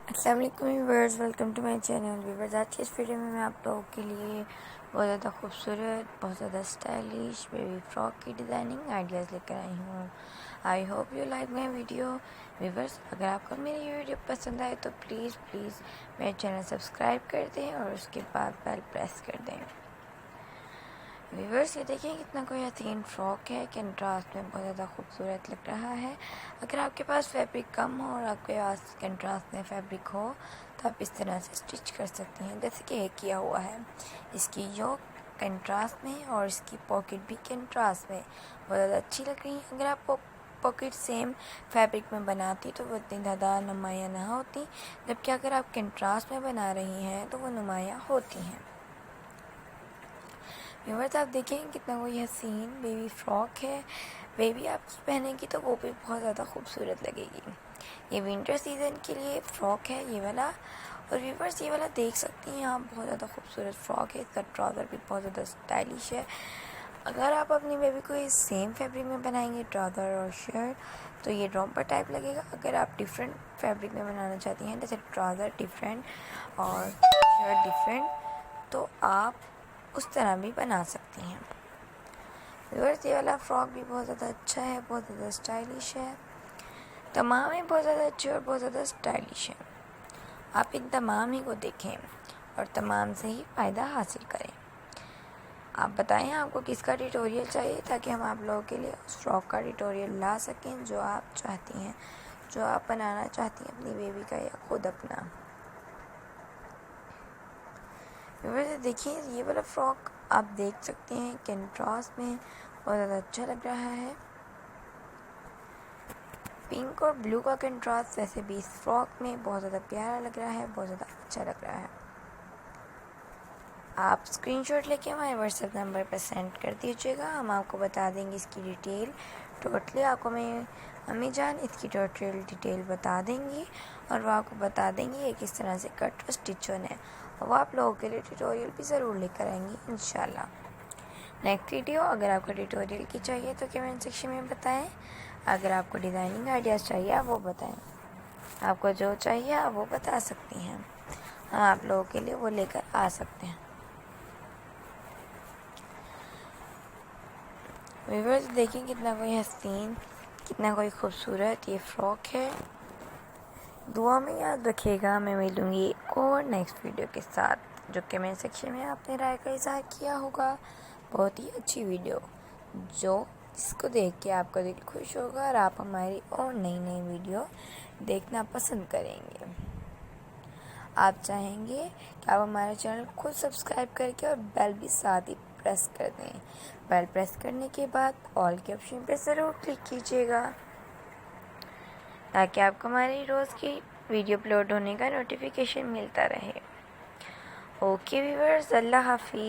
अस्सलाम वालेकुम viewers, welcome to my channel. Viewers, आज की इस वीडियो में मैं आप लोगों के लिए बहुत ज़्यादा खूबसूरत, बहुत ज़्यादा स्टाइलिश बेबी फ्रॉक की डिज़ाइनिंग आइडियाज़ लेकर आई हूँ। I hope you like my video. Viewers, अगर आपको मेरी ये वीडियो पसंद आए तो प्लीज़ मेरे चैनल सब्सक्राइब कर दें और उसके बाद बेल प्रेस कर दें। व्यूअर्स, ये देखिए कितना कोई हसीन फ्रॉक है, कंट्रास्ट में बहुत ज़्यादा खूबसूरत लग रहा है। अगर आपके पास फैब्रिक कम हो और आपके पास कंट्रास्ट में फैब्रिक हो तो आप इस तरह से स्टिच कर सकती हैं, जैसे कि ये किया हुआ है। इसकी योक कंट्रास्ट में और इसकी पॉकेट भी कंट्रास्ट में बहुत ज़्यादा अच्छी लग रही है। अगर आप पॉकेट सेम फैब्रिक में बनाती तो वो इतनी ज़्यादा नुमायाँ ना होती, जबकि अगर आप कंट्रास्ट में बना रही हैं तो वो नुमायाँ होती हैं। व्यूअर्स, आप देखें कितना कोई हसीन बेबी फ्रॉक है। बेबी आपकी पहनेगी तो वो भी बहुत ज़्यादा खूबसूरत लगेगी। ये विंटर सीज़न के लिए फ़्रॉक है ये वाला। और व्यूअर्स, ये वाला देख सकती हैं आप, बहुत ज़्यादा खूबसूरत फ्रॉक है। इसका ट्राउज़र भी बहुत ज़्यादा स्टाइलिश है। अगर आप अपनी बेबी को इस सेम फैब्रिक में बनाएंगे, ट्राउज़र और शर्ट, तो ये रॉम्पर टाइप लगेगा। अगर आप डिफरेंट फैब्रिक में बनाना चाहती हैं, जैसे ट्राउज़र डिफरेंट और शर्ट डिफरेंट, तो आप उस तरह भी बना सकती हैं। व्यूअर्स, ये वाला फ्रॉक भी बहुत ज़्यादा अच्छा है, बहुत ज़्यादा स्टाइलिश है। तमाम ही बहुत ज़्यादा अच्छे और बहुत ज़्यादा स्टाइलिश है। आप इन तमाम ही को देखें और तमाम से ही फ़ायदा हासिल करें। आप बताएं आपको किसका ट्यूटोरियल चाहिए, ताकि हम आप लोगों के लिए उस फ्रॉक का ट्यूटोरियल ला सकें जो आप चाहती हैं, जो आप बनाना चाहती हैं अपनी बेबी का या खुद अपना। वैसे देखिए, ये वाला फ्रॉक आप देख सकते हैं कंट्रास्ट में बहुत ज़्यादा अच्छा लग रहा है। पिंक और ब्लू का कंट्रास्ट वैसे भी इस फ्रॉक में बहुत ज़्यादा प्यारा लग रहा है, बहुत ज़्यादा अच्छा लग रहा है। आप स्क्रीनशॉट लेके हमारे व्हाट्सएप नंबर पर सेंड कर दीजिएगा, हम आपको बता देंगे इसकी डिटेल। टोटली आपको मैं अम्मी जान इसकी टोटल डिटेल बता देंगी और वो आपको बता देंगी ये किस तरह से कट और स्टिच होना है। और वो आप लोगों के लिए ट्यूटोरियल भी ज़रूर लेकर आएंगी इंशाल्लाह। नेक्स्ट वीडियो अगर आपको ट्यूटोरियल की चाहिए तो कमेंट सेक्शन में बताएं। अगर आपको डिज़ाइनिंग आइडियाज़ चाहिए आप वो बताएं। आपको जो चाहिए आप वो बता सकती हैं, हम आप लोगों के लिए वो लेकर आ सकते हैं। व्यूअर्स, देखिए कितना कोई हसीन, कितना कोई खूबसूरत ये फ्रॉक है। दुआ में याद रखिएगा। मैं मिलूँगी एक और नेक्स्ट वीडियो के साथ, जो कमेंट सेक्शन में आपने राय का इज़हार किया होगा। बहुत ही अच्छी वीडियो जो जिसको देख के आपका दिल खुश होगा और आप हमारी और नई वीडियो देखना पसंद करेंगे। आप चाहेंगे कि आप हमारे चैनल खुद सब्सक्राइब करके और बेल भी साथ ही प्रेस कर दें। बेल प्रेस करने के बाद ऑल के ऑप्शन पर ज़रूर क्लिक कीजिएगा, ताकि आपको हमारी रोज़ की वीडियो अपलोड होने का नोटिफिकेशन मिलता रहे। ओके व्यूअर्स, अल्लाह हाफिज़।